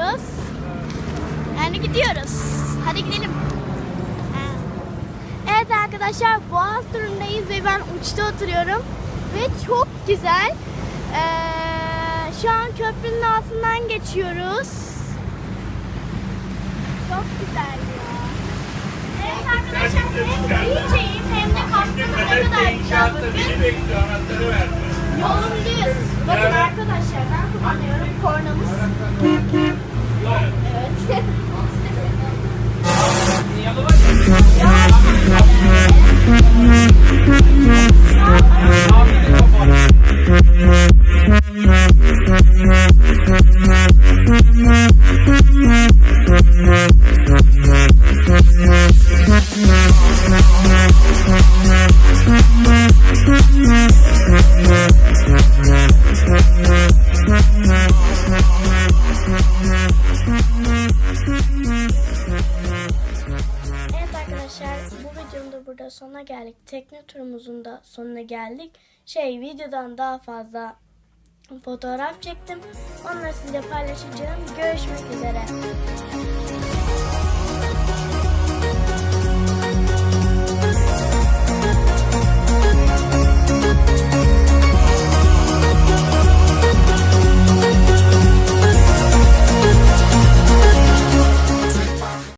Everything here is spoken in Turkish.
gidiyoruz. Yani gidiyoruz. Hadi gidelim. Evet arkadaşlar, Boğaz turundayız ve ben uçta oturuyorum. Ve çok güzel. Şu an köprünün altından geçiyoruz. Çok güzel ya. Evet arkadaşlar, hem DJ'yim hem de kaptanım, ne kadar güzel bakın. Yolundayız. Bakın arkadaşlar, ben kullanıyorum kornamız. Evet. Burada sona geldik. Tekne turumuzun da sonuna geldik. Videodan daha fazla fotoğraf çektim. Onları sizinle paylaşacağım. Görüşmek üzere.